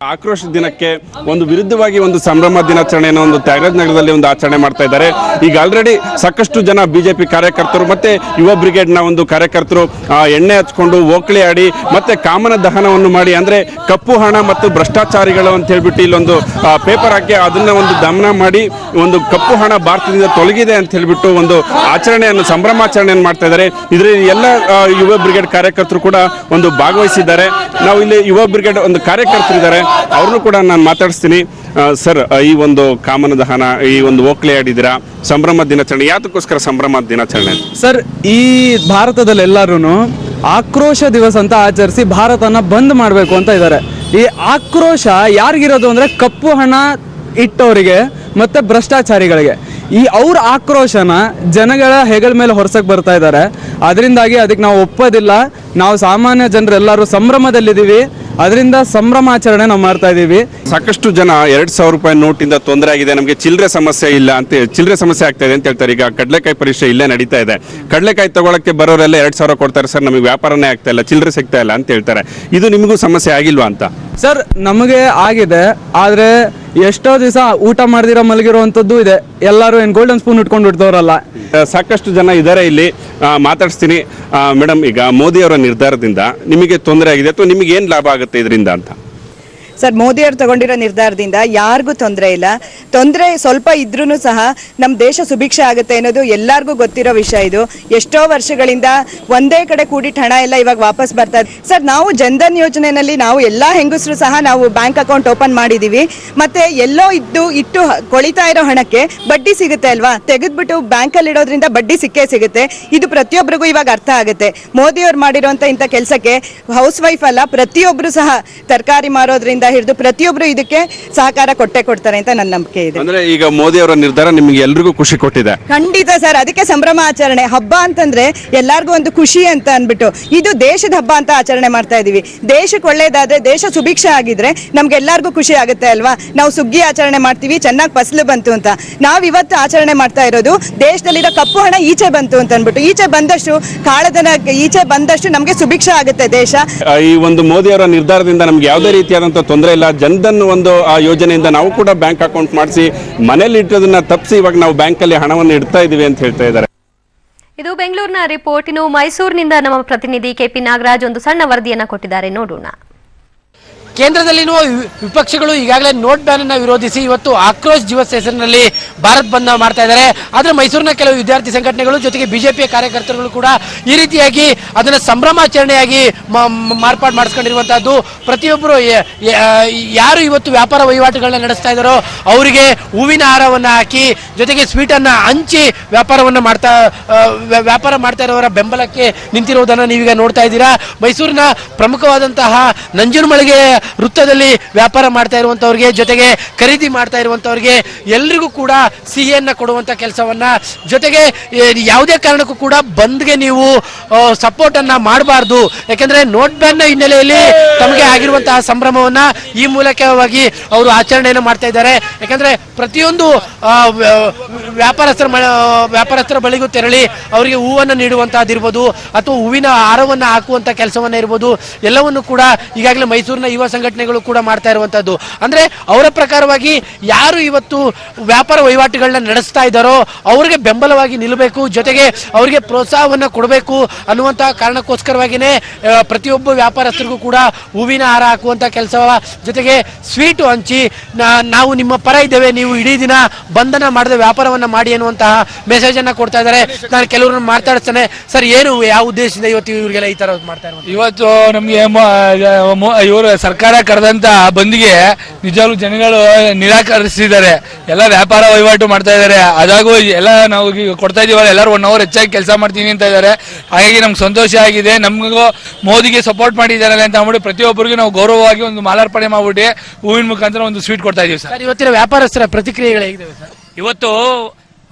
ಆಕ್ರೋಶ ದಿನಕ್ಕೆ ಒಂದು ವಿರುದ್ಧವಾಗಿ ಒಂದು ಸಂಭ್ರಮ ದಿನಾಚರಣೆಯನ್ನು ಒಂದು ತ್ಯಾಗರಾಜ ನಗರದಲ್ಲಿ ಒಂದು ಆಚರಣೆ ಮಾಡ್ತಾ ಇದ್ದಾರೆ. ಈಗ ಆಲ್ರೆಡಿ ಸಾಕಷ್ಟು ಜನ ಬಿಜೆಪಿ ಕಾರ್ಯಕರ್ತರು ಮತ್ತೆ ಯುವ ಬ್ರಿಗೇಡ್ನ ಒಂದು ಕಾರ್ಯಕರ್ತರು ಎಣ್ಣೆ ಹಚ್ಕೊಂಡು ಓಕಳಿ ಆಡಿ ಮತ್ತೆ ಕಾಮನ ದಹನವನ್ನು ಮಾಡಿ, ಅಂದ್ರೆ ಕಪ್ಪು ಹಣ ಮತ್ತು ಭ್ರಷ್ಟಾಚಾರಿಗಳು ಅಂತ ಹೇಳ್ಬಿಟ್ಟು ಇಲ್ಲೊಂದು ಪೇಪರ್ ಹಾಕಿ ಅದನ್ನ ಒಂದು ದಮನ ಮಾಡಿ ಒಂದು ಕಪ್ಪು ಹಣ ಭಾರತದಿಂದ ತೊಲಗಿದೆ ಅಂತ ಹೇಳ್ಬಿಟ್ಟು ಒಂದು ಆಚರಣೆಯನ್ನು ಸಂಭ್ರಮಾಚರಣೆಯನ್ನು ಮಾಡ್ತಾ ಇದ್ದಾರೆ. ಇದರಲ್ಲಿ ಎಲ್ಲ ಯುವ ಬ್ರಿಗೇಡ್ ಕಾರ್ಯಕರ್ತರು ಕೂಡ ಒಂದು ಭಾಗವಹಿಸಿದ್ದಾರೆ. ನಾವು ಇಲ್ಲಿ ಯುವ ಬ್ರಿಗೇಡ್ ಒಂದು ಕಾರ್ಯಕರ್ತರಿದ್ದಾರೆ, ಅವ್ರನ್ನು ಕೂಡ ನಾನು ಮಾತಾಡಿಸ್ತೀನಿ. ಸರ್, ಈ ಒಂದು ಕಾಮನ ದಹನ, ಈ ಒಂದು ಓಕ್ಲೆ ಆಡಿದಿರಾ, ಸಂಭ್ರಮ ದಿನಾಚರಣೆ, ಯಾತಕ್ಕೋಸ್ಕರ ಸಂಭ್ರಮ ದಿನಾಚರಣೆ? ಸರ್, ಈ ಭಾರತದಲ್ಲಿ ಎಲ್ಲರೂ ಆಕ್ರೋಶ ದಿವಸ ಅಂತ ಆಚರಿಸಿ ಭಾರತನ ಬಂದ್ ಮಾಡಬೇಕು ಅಂತ ಇದ್ದಾರೆ. ಈ ಆಕ್ರೋಶ ಯಾರಿಗಿರೋದು ಅಂದ್ರೆ ಕಪ್ಪು ಹಣ ಇಟ್ಟವರಿಗೆ ಮತ್ತೆ ಭ್ರಷ್ಟಾಚಾರಿಗಳಿಗೆ. ಈ ಅವ್ರ ಆಕ್ರೋಶನ ಜನಗಳ ಹೆಗಲ ಮೇಲೆ ಹೊರಸಕ್ ಬರ್ತಾ ಇದ್ದಾರೆ. ಅದರಿಂದಾಗಿ ಅದಕ್ಕೆ ನಾವು ಒಪ್ಪೋದಿಲ್ಲ. ನಾವು ಸಾಮಾನ್ಯ ಜನರೆಲ್ಲರೂ ಸಂಭ್ರಮದಲ್ಲಿದ್ದೀವಿ, ಅದರಿಂದ ಸಂಭ್ರಮಾಚರಣೆ ನಾವು ಮಾಡ್ತಾ ಇದೀವಿ. ಸಾಕಷ್ಟು ಜನ 2000 ರೂಪಾಯಿ ನೋಟಿಂದ ತೊಂದರೆ ಆಗಿದೆ, ನಮಗೆ ಚಿಲ್ಲರೆ ಸಮಸ್ಯೆ ಇಲ್ಲ ಅಂತ, ಚಿಲ್ಲರೆ ಸಮಸ್ಯೆ ಆಗ್ತಾ ಇದೆ ಅಂತ ಹೇಳ್ತಾರೆ. ಈಗ ಕಡಲೆಕಾಯಿ ಪರೀಕ್ಷೆ ಇಲ್ಲೇ ನಡೀತಾ ಇದೆ. ಕಡಲೆಕಾಯಿ ತಗೊಳಕ್ಕೆ ಬರೋರೆಲ್ಲ 2000 ಕೊಡ್ತಾರೆ ಸರ್, ನಮಗೆ ವ್ಯಾಪಾರನೇ ಆಗ್ತಾ ಇಲ್ಲ, ಚಿಲ್ಲರೆ ಸಿಗ್ತಾ ಇಲ್ಲ ಅಂತ ಹೇಳ್ತಾರೆ. ಇದು ನಿಮಗೂ ಸಮಸ್ಯೆ ಆಗಿಲ್ವಾ ಅಂತ? ಸರ್, ನಮಗೆ ಆಗಿದೆ. ಆದ್ರೆ ಎಷ್ಟೋ ದಿವಸ ಊಟ ಮಾಡ್ದಿರೋ ಮಲಗಿರುವಂಥದ್ದು ಇದೆ. ಎಲ್ಲರೂ ಏನು ಗೋಲ್ಡನ್ ಸ್ಪೂನ್ ಇಟ್ಕೊಂಡು ಇಡ್ದವ್ರಲ್ಲ. ಸಾಕಷ್ಟು ಜನ ಇದ್ದಾರೆ ಇಲ್ಲಿ, ಮಾತಾಡಿಸ್ತೀನಿ. ಮೇಡಮ್, ಈಗ ಮೋದಿ ಅವರ ನಿರ್ಧಾರದಿಂದ ನಿಮಗೆ ತೊಂದರೆ ಆಗಿದೆ ಅಥವಾ ನಿಮಗೆ ಏನು ಲಾಭ ಆಗುತ್ತೆ ಇದರಿಂದ ಅಂತ? ಸರ್, ಮೋದಿಯವರು ತಗೊಂಡಿರೋ ನಿರ್ಧಾರದಿಂದ ಯಾರಿಗೂ ತೊಂದರೆ ಇಲ್ಲ. ತೊಂದರೆ ಸ್ವಲ್ಪ ಇದ್ರೂ ಸಹ ನಮ್ಮ ದೇಶ ಸುಭಿಕ್ಷೆ ಆಗುತ್ತೆ ಅನ್ನೋದು ಎಲ್ಲರಿಗೂ ಗೊತ್ತಿರೋ ವಿಷಯ. ಇದು ಎಷ್ಟೋ ವರ್ಷಗಳಿಂದ ಒಂದೇ ಕಡೆ ಕೂಡಿಟ್ಟು ಹಣ ಎಲ್ಲ ಇವಾಗ ವಾಪಸ್ ಬರ್ತಾ ಇದೆ. ಸರ್, ನಾವು ಜನ್ಧನ್ ಯೋಜನೆಯಲ್ಲಿ ನಾವು ಎಲ್ಲ ಹೆಂಗಸರು ಸಹ ನಾವು ಬ್ಯಾಂಕ್ ಅಕೌಂಟ್ ಓಪನ್ ಮಾಡಿದ್ದೀವಿ. ಮತ್ತೆ ಎಲ್ಲೋ ಇಟ್ಟು ಕೊಳಿತಾ ಇರೋ ಹಣಕ್ಕೆ ಬಡ್ಡಿ ಸಿಗುತ್ತೆ ಅಲ್ವಾ, ತೆಗೆದ್ಬಿಟ್ಟು ಬ್ಯಾಂಕಲ್ಲಿ ಇಡೋದ್ರಿಂದ ಬಡ್ಡಿ ಸಿಕ್ಕೇ ಸಿಗುತ್ತೆ. ಇದು ಪ್ರತಿಯೊಬ್ಬರಿಗೂ ಇವಾಗ ಅರ್ಥ ಆಗುತ್ತೆ. ಮೋದಿಯವ್ರು ಮಾಡಿರೋಂಥ ಇಂಥ ಕೆಲಸಕ್ಕೆ ಹೌಸ್ ವೈಫ್ ಅಲ್ಲ, ಪ್ರತಿಯೊಬ್ಬರು ಸಹ ತರಕಾರಿ ಮಾರೋದ್ರಿಂದ ಹಿಡಿದು ಪ್ರತಿಯೊಬ್ಬರು ಇದಕ್ಕೆ ಸಹಕಾರ ಕೊಡ್ತಾರೆ ಅಂತ ನನ್ನ ನಂಬಿಕೆ ಇದೆ. ಅಂದ್ರೆ ಈಗ ಮೋದಿ ಅವರ ನಿರ್ಧಾರ ನಿಮಗೆ ಎಲ್ರಿಗೂ ಖುಷಿ ಕೊಟ್ಟಿದೆ? ಖಂಡಿತ ಸರ್, ಅದಕ್ಕೆ ಸಂಭ್ರಮ ಆಚರಣೆ. ಹಬ್ಬ ಅಂತಂದ್ರೆ ಎಲ್ಲಾರ್ಗೂ ಒಂದು ಖುಷಿ ಅಂತ ಅನ್ಬಿಟ್ಟು ಇದು ದೇಶದ ಹಬ್ಬ ಅಂತ ಆಚರಣೆ ಮಾಡ್ತಾ ಇದೀವಿ. ದೇಶಕ್ಕೆ ಒಳ್ಳೇದಾದ್ರೆ, ದೇಶ ಸುಭಿಕ್ಷೆ ಆಗಿದ್ರೆ ನಮ್ಗೆಲ್ಲರಿಗೂ ಖುಷಿ ಆಗುತ್ತೆ ಅಲ್ವಾ. ನಾವು ಸುಗ್ಗಿ ಆಚರಣೆ ಮಾಡ್ತೀವಿ, ಚೆನ್ನಾಗಿ ಫಸಲು ಬಂತು ಅಂತ. ನಾವ್ ಇವತ್ತು ಆಚರಣೆ ಮಾಡ್ತಾ ಇರೋದು ದೇಶದಲ್ಲಿರೋ ಕಪ್ಪು ಹಣ ಈಚೆ ಬಂತು ಅಂತ ಅನ್ಬಿಟ್ಟು. ಈಚೆ ಬಂದಷ್ಟು ಕಾಳಧನ ಈಚೆ ಬಂದಷ್ಟು ನಮ್ಗೆ ಸುಭಿಕ್ಷೆ ಆಗುತ್ತೆ ದೇಶ. ಈ ಒಂದು ಮೋದಿ ಅವರ ನಿರ್ಧಾರದಿಂದ ನಮ್ಗೆ ಯಾವುದೇ ರೀತಿಯಾದಂತಹ ತೊಂದರೆ ಇಲ್ಲ. ಜನ್ಧನ್ ಒಂದು ಆ ಯೋಜನೆಯಿಂದ ನಾವು ಕೂಡ ಬ್ಯಾಂಕ್ ಅಕೌಂಟ್ ಮಾಡಿಸಿ ಮನೇಲಿ ಇಟ್ಟದನ್ನ ತಪ್ಪಿಸಿ ಇವಾಗ ನಾವು ಬ್ಯಾಂಕಲ್ಲಿ ಹಣವನ್ನು ಇಡ್ತಾ ಇದೀವಿ ಅಂತ ಹೇಳ್ತಾ ಇದ್ದಾರೆ. ಇದು ಬೆಂಗಳೂರಿನ ರಿಪೋರ್ಟ್. ಇನ್ನು ಮೈಸೂರಿನಿಂದ ನಮ್ಮ ಪ್ರತಿನಿಧಿ ಕೆಪಿ ನಾಗರಾಜ್ ಒಂದು ಸಣ್ಣ ವರದಿಯನ್ನ ಕೊಟ್ಟಿದ್ದಾರೆ, ನೋಡೋಣ. ಕೇಂದ್ರದಲ್ಲಿರುವ ವಿಪಕ್ಷಗಳು ಈಗಾಗಲೇ ನೋಟ್ ಬ್ಯಾನ್ ಅನ್ನು ವಿರೋಧಿಸಿ ಇವತ್ತು ಆಕ್ರೋಶ್ ದಿವಸ ಹೆಸರಿನಲ್ಲಿ ಭಾರತ್ ಬಂದ್ ಮಾಡ್ತಾ ಇದ್ದಾರೆ. ಆದ್ರೆ ಮೈಸೂರಿನ ಕೆಲವು ವಿದ್ಯಾರ್ಥಿ ಸಂಘಟನೆಗಳು ಜೊತೆಗೆ ಬಿಜೆಪಿಯ ಕಾರ್ಯಕರ್ತರುಗಳು ಕೂಡ ಈ ರೀತಿಯಾಗಿ ಅದನ್ನ ಸಂಭ್ರಮಾಚರಣೆಯಾಗಿ ಮಾರ್ಪಾಡು ಮಾಡಿಸ್ಕೊಂಡಿರುವಂತಹದ್ದು. ಪ್ರತಿಯೊಬ್ಬರು ಯಾರು ಇವತ್ತು ವ್ಯಾಪಾರ ವಹಿವಾಟುಗಳನ್ನ ನಡೆಸ್ತಾ ಇದ್ದಾರೋ ಅವರಿಗೆ ಹೂವಿನ ಹಾರವನ್ನ ಹಾಕಿ ಜೊತೆಗೆ ಸ್ವೀಟ್ ಅನ್ನ ಹಂಚಿ ವ್ಯಾಪಾರ ಮಾಡ್ತಾ ಇರೋರ ಬೆಂಬಲಕ್ಕೆ ನಿಂತಿರುವುದನ್ನು ನೀವೀಗ ನೋಡ್ತಾ ಇದ್ದೀರಾ. ಮೈಸೂರಿನ ಪ್ರಮುಖವಾದಂತಹ ನಂಜನಮಳಿಗೆ ವೃತ್ತದಲ್ಲಿ ವ್ಯಾಪಾರ ಮಾಡ್ತಾ ಇರುವಂತವ್ರಿಗೆ ಜೊತೆಗೆ ಖರೀದಿ ಮಾಡ್ತಾ ಇರುವಂತವ್ರಿಗೆ ಎಲ್ರಿಗೂ ಕೂಡ ಸಿಹಿಯನ್ನ ಕೊಡುವಂತ ಕೆಲಸವನ್ನ, ಜೊತೆಗೆ ಯಾವುದೇ ಕಾರಣಕ್ಕೂ ಕೂಡ ಬಂದ್ಗೆ ನೀವು ಸಪೋರ್ಟ್ ಅನ್ನ ಮಾಡಬಾರ್ದು. ಯಾಕಂದ್ರೆ ನೋಟ್ ಬ್ಯಾನ್ ನ ಹಿನ್ನೆಲೆಯಲ್ಲಿ ತಮಗೆ ಆಗಿರುವಂತಹ ಸಂಭ್ರಮವನ್ನ ಈ ಮೂಲಕವಾಗಿ ಅವರು ಆಚರಣೆಯನ್ನು ಮಾಡ್ತಾ ಇದ್ದಾರೆ. ಯಾಕಂದ್ರೆ ಪ್ರತಿಯೊಂದು ವ್ಯಾಪಾರಸ್ಥರ ಬಳಿಗೂ ತೆರಳಿ ಅವರಿಗೆ ಹೂವನ್ನು ನೀಡುವಂತಹದ್ದಿರ್ಬೋದು ಅಥವಾ ಹೂವಿನ ಹಾರವನ್ನು ಹಾಕುವಂತ ಕೆಲಸವನ್ನ ಇರ್ಬೋದು, ಎಲ್ಲವನ್ನು ಕೂಡ ಈಗಾಗಲೇ ಮೈಸೂರಿನ ಯುವ ಸಂಘಟನೆಗಳು ಕೂಡ ಮಾಡ್ತಾ ಇರುವಂತದ್ದು. ಅಂದ್ರೆ ಅವರ ಪ್ರಕಾರವಾಗಿ ಯಾರು ಇವತ್ತು ವ್ಯಾಪಾರ ವಹಿವಾಟುಗಳನ್ನ ನಡೆಸ್ತಾ ಇದ್ದಾರೋ ಅವರಿಗೆ ಬೆಂಬಲವಾಗಿ ನಿಲ್ಲಬೇಕು, ಜೊತೆಗೆ ಅವರಿಗೆ ಪ್ರೋತ್ಸಾಹವನ್ನ ಕೊಡಬೇಕು ಅನ್ನುವಂತಹ ಕಾರಣಕ್ಕೋಸ್ಕರವಾಗಿನೇ ಪ್ರತಿಯೊಬ್ಬ ವ್ಯಾಪಾರಸ್ಥರಿಗೂ ಕೂಡ ಹೂವಿನ ಹಾರ ಹಾಕುವಂತ ಕೆಲಸ, ಜೊತೆಗೆ ಸ್ವೀಟು ಹಂಚಿ ನಾವು ನಿಮ್ಮ ಪರ ಇದ್ದೇವೆ, ನೀವು ಇಡೀ ದಿನ ಬಂಧನ ಮಾಡದೆ ವ್ಯಾಪಾರವನ್ನ ಮಾಡಿ ಅನ್ನುವಂತಹ ಮೆಸೇಜ್ ಅನ್ನ ಕೊಡ್ತಾ ಇದ್ದಾರೆ. ನಾನು ಕೆಲವ್ರನ್ನ ಮಾತಾಡ್ತಾನೆ, ಸರ್ ಏನು ಯಾವ ಉದ್ದೇಶದಿಂದ ಇವತ್ತು ಇವರಿಗೆಲ್ಲ ಈ ತರ ಮಾಡ್ತಾ ಇರೋದು? ಇವತ್ತು ನಮ್ಗೆ ಇವರು ಸರ್ಕಾರ ಕರೆದಂತ ಬಂದ್ಗೆ ನಿಜವಾಗ್ಲೂ ಜನಗಳು ನಿರಾಕರಿಸಿದ್ದಾರೆ. ಎಲ್ಲ ವ್ಯಾಪಾರ ವಹಿವಾಟು ಮಾಡ್ತಾ ಇದ್ದಾರೆ. ಅದಾಗೂ ಎಲ್ಲ ನಾವು ಕೊಡ್ತಾ ಇದೀವಲ್ಲ, ಎಲ್ಲರೂ 1 ಅವರ್ ಹೆಚ್ಚಾಗಿ ಕೆಲಸ ಮಾಡ್ತೀನಿ ಅಂತ ಇದ್ದಾರೆ. ಹಾಗಾಗಿ ನಮ್ಗೆ ಸಂತೋಷ ಆಗಿದೆ. ನಮಗೂ ಮೋದಿಗೆ ಸಪೋರ್ಟ್ ಮಾಡಿದ್ದಾರೆ ಅಂತ ಅಂದ್ಬಿಟ್ಟು ಪ್ರತಿಯೊಬ್ಬರಿಗೂ ನಾವು ಗೌರವವಾಗಿ ಒಂದು ಮಾಲಾರ್ಪಣೆ ಮಾಡ್ಬಿಟ್ಟು ಹೂವಿನ ಮುಖಾಂತರ ಒಂದು ಸ್ವೀಟ್ ಕೊಡ್ತಾ ಇದೀವಿ ಸರ್. ಇವತ್ತಿನ ವ್ಯಾಪಾರಸ್ಥರ ಪ್ರತಿಕ್ರಿಯೆಗಳು ಹೇಗಿದ್ದಾವೆ ಸರ್? ಇವತ್ತು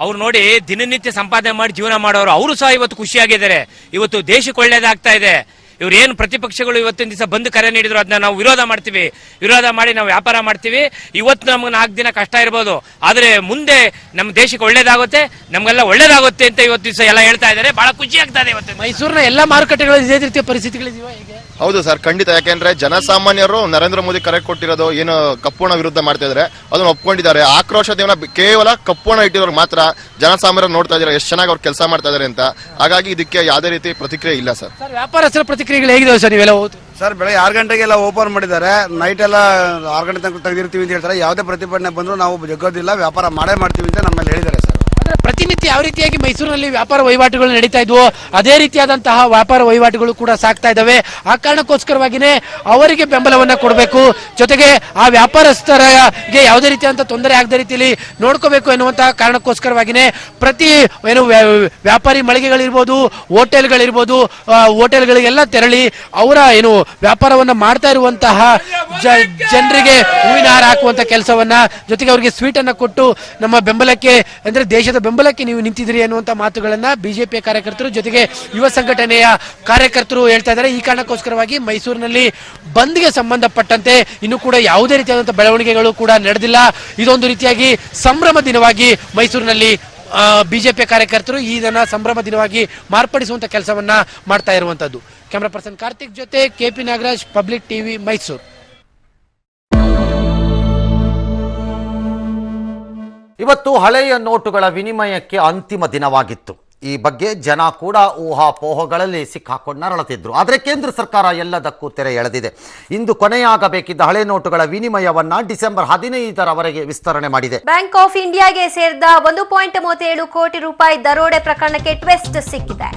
ಅವ್ರು ನೋಡಿ ದಿನನಿತ್ಯ ಸಂಪಾದನೆ ಮಾಡಿ ಜೀವನ ಮಾಡೋರು, ಅವರು ಸಹ ಇವತ್ತು ಖುಷಿಯಾಗಿದ್ದಾರೆ. ಇವತ್ತು ದೇಶಕ್ಕೆ ಒಳ್ಳೇದಾಗ್ತಾ ಇದೆ. ಇವ್ರು ಏನು ಪ್ರತಿಪಕ್ಷಗಳು ಇವತ್ತಿನ ದಿವಸ ಬಂದು ಕರೆ ನೀಡಿದ್ರು ಅದನ್ನ ನಾವು ವಿರೋಧ ಮಾಡ್ತೀವಿ. ವಿರೋಧ ಮಾಡಿ ನಾವು ವ್ಯಾಪಾರ ಮಾಡ್ತೀವಿ. ಇವತ್ತು ನಮ್ಗೆ 4 ದಿನ ಕಷ್ಟ ಇರ್ಬೋದು, ಆದ್ರೆ ಮುಂದೆ ನಮ್ಮ ದೇಶಕ್ಕೆ ಒಳ್ಳೇದಾಗುತ್ತೆ, ನಮ್ಗೆಲ್ಲ ಒಳ್ಳೇದಾಗುತ್ತೆ ಅಂತ ಇವತ್ತು ದಿವಸ ಎಲ್ಲ ಹೇಳ್ತಾ ಇದ್ದಾರೆ. ಬಹಳ ಖುಷಿ ಆಗ್ತಾ ಇದೆ. ಇವತ್ತು ಮೈಸೂರಿನ ಎಲ್ಲಾ ಮಾರುಕಟ್ಟೆಗಳು ಇದೇ ರೀತಿಯ ಪರಿಸ್ಥಿತಿಗಳಿದೆಯಾ? ಹೌದು ಸರ್, ಖಂಡಿತ. ಯಾಕೆಂದ್ರೆ ಜನಸಾಮಾನ್ಯರು ನರೇಂದ್ರ ಮೋದಿ ಕರೆ ಕೊಟ್ಟಿರೋದು ಏನು ಕಪ್ಪುಣ ವಿರುದ್ಧ ಮಾಡ್ತಾ ಇದ್ದಾರೆ ಅದನ್ನು ಒಪ್ಕೊಂಡಿದ್ದಾರೆ. ಆಕ್ರೋಶದೇವನ ಕೇವಲ ಕಪ್ಪುಣ ಇಟ್ಟಿರೋರು ಮಾತ್ರ ಜನಸಾಮಾನ್ಯರು ನೋಡ್ತಾ ಇದ್ದಾರೆ ಎಷ್ಟು ಚೆನ್ನಾಗಿ ಅವ್ರು ಕೆಲಸ ಮಾಡ್ತಾ ಇದ್ದಾರೆ ಅಂತ. ಹಾಗಾಗಿ ಇದಕ್ಕೆ ಯಾವುದೇ ರೀತಿ ಪ್ರತಿಕ್ರಿಯೆ ಇಲ್ಲ ಸರ್. ವ್ಯಾಪಾರಸ್ಥರ ಪ್ರತಿಕ್ರಿಯೆಗಳು ಹೇಗಿದಾವೆ ಸರ್? ನೀವೆಲ್ಲ ಸರ್, ಬೆಳಗ್ಗೆ 6 ಗಂಟೆಗೆಲ್ಲ ಓಪನ್ ಮಾಡಿದ್ದಾರೆ, ನೈಟ್ ಎಲ್ಲ 6 ಗಂಟೆ ತನಕ ತೆಗೆದಿರ್ತೀವಿ ಅಂತ ಹೇಳ್ತಾರೆ. ಯಾವುದೇ ಪ್ರತಿಭಟನೆ ಬಂದರೂ ನಾವು ಜಗ್ಗೋದಿಲ್ಲ, ವ್ಯಾಪಾರ ಮಾಡೇ ಮಾಡ್ತೀವಿ ಅಂತ ನಮ್ಮಲ್ಲಿ ಹೇಳಿದ್ದಾರೆ ಸರ್. ಪ್ರತಿನಿತ್ಯ ಯಾವ ರೀತಿಯಾಗಿ ಮೈಸೂರಿನಲ್ಲಿ ವ್ಯಾಪಾರ ವಹಿವಾಟುಗಳು ನಡೀತಾ ಇದ್ವು ಅದೇ ರೀತಿಯಾದಂತಹ ವ್ಯಾಪಾರ ವಹಿವಾಟುಗಳು ಕೂಡ ಸಾಗ್ತಾ ಇದ್ದಾವೆ. ಆ ಕಾರಣಕ್ಕೋಸ್ಕರವಾಗಿನೇ ಅವರಿಗೆ ಬೆಂಬಲವನ್ನ ಕೊಡಬೇಕು, ಜೊತೆಗೆ ಆ ವ್ಯಾಪಾರಸ್ಥರಿಗೆ ಯಾವುದೇ ರೀತಿಯಾದಂತಹ ತೊಂದರೆ ಆಗದ ರೀತಿಯಲ್ಲಿ ನೋಡ್ಕೋಬೇಕು ಎನ್ನುವಂತಹ ಕಾರಣಕ್ಕೋಸ್ಕರವಾಗಿನೇ ಪ್ರತಿ ವ್ಯಾಪಾರಿ ಮಳಿಗೆಗಳಿರ್ಬೋದು, ಹೋಟೆಲ್ಗಳಿರ್ಬೋದು, ಹೋಟೆಲ್ಗಳಿಗೆಲ್ಲ ತೆರಳಿ ಅವರ ವ್ಯಾಪಾರವನ್ನ ಮಾಡ್ತಾ ಇರುವಂತಹ ಜನರಿಗೆ ಹೂವಿನ ಹಾರ ಹಾಕುವಂತ ಕೆಲಸವನ್ನ, ಜೊತೆಗೆ ಅವರಿಗೆ ಸ್ವೀಟ್ ಅನ್ನ ಕೊಟ್ಟು ನಮ್ಮ ಬೆಂಬಲಕ್ಕೆ ಅಂದ್ರೆ ದೇಶದ ಬೆಂಬಲಕ್ಕೆ ನೀವು ನಿಂತಿದ್ರಿ ಅನ್ನುವಂತ ಮಾತುಗಳನ್ನ ಬಿಜೆಪಿ ಕಾರ್ಯಕರ್ತರು ಜೊತೆಗೆ ಯುವ ಸಂಘಟನೆಯ ಕಾರ್ಯಕರ್ತರು ಹೇಳ್ತಾ ಇದ್ದಾರೆ. ಈ ಕಾರಣಕ್ಕೋಸ್ಕರವಾಗಿ ಮೈಸೂರಿನಲ್ಲಿ ಬಂದ್ಗೆ ಸಂಬಂಧಪಟ್ಟಂತೆ ಇನ್ನು ಕೂಡ ಯಾವುದೇ ರೀತಿಯಾದಂತಹ ಬೆಳವಣಿಗೆಗಳು ಕೂಡ ನಡೆದಿಲ್ಲ. ಇದೊಂದು ರೀತಿಯಾಗಿ ಸಂಭ್ರಮ ದಿನವಾಗಿ ಮೈಸೂರಿನಲ್ಲಿ ಬಿಜೆಪಿ ಕಾರ್ಯಕರ್ತರು ಇದನ್ನ ಸಂಭ್ರಮ ದಿನವಾಗಿ ಮಾರ್ಪಡಿಸುವಂತ ಕೆಲಸವನ್ನ ಮಾಡ್ತಾ ಇರುವಂತದ್ದು. ಕ್ಯಾಮರಾ ಪರ್ಸನ್ ಕಾರ್ತಿಕ್ ಜೊತೆ KP Nagaraj, public TV, Mysuru. ಇವತ್ತು ಹಳೆಯ ನೋಟುಗಳ ವಿನಿಮಯಕ್ಕೆ ಅಂತಿಮ ದಿನವಾಗಿತ್ತು. ಈ ಬಗ್ಗೆ ಜನ ಕೂಡ ಊಹಾಪೋಹಗಳಲ್ಲಿ ಸಿಕ್ಕಾಕೊಂಡು ನರಳುತ್ತಿದ್ರು. ಆದರೆ ಕೇಂದ್ರ ಸರ್ಕಾರ ಎಲ್ಲದಕ್ಕೂ ತೆರೆ ಎಳೆದಿದೆ. ಇಂದು ಕೊನೆಯಾಗಬೇಕಿದ್ದ ಹಳೆ ನೋಟುಗಳ ವಿನಿಮಯವನ್ನ ಡಿಸೆಂಬರ್ 15ರವರೆಗೆ ವಿಸ್ತರಣೆ ಮಾಡಿದೆ. ಬ್ಯಾಂಕ್ ಆಫ್ ಇಂಡಿಯಾಗೆ ಸೇರಿದ 1.37 ಕೋಟಿ ರೂಪಾಯಿ ದರೋಡೆ ಪ್ರಕರಣಕ್ಕೆ ಟ್ವಿಸ್ಟ್ ಸಿಕ್ಕಿದೆ.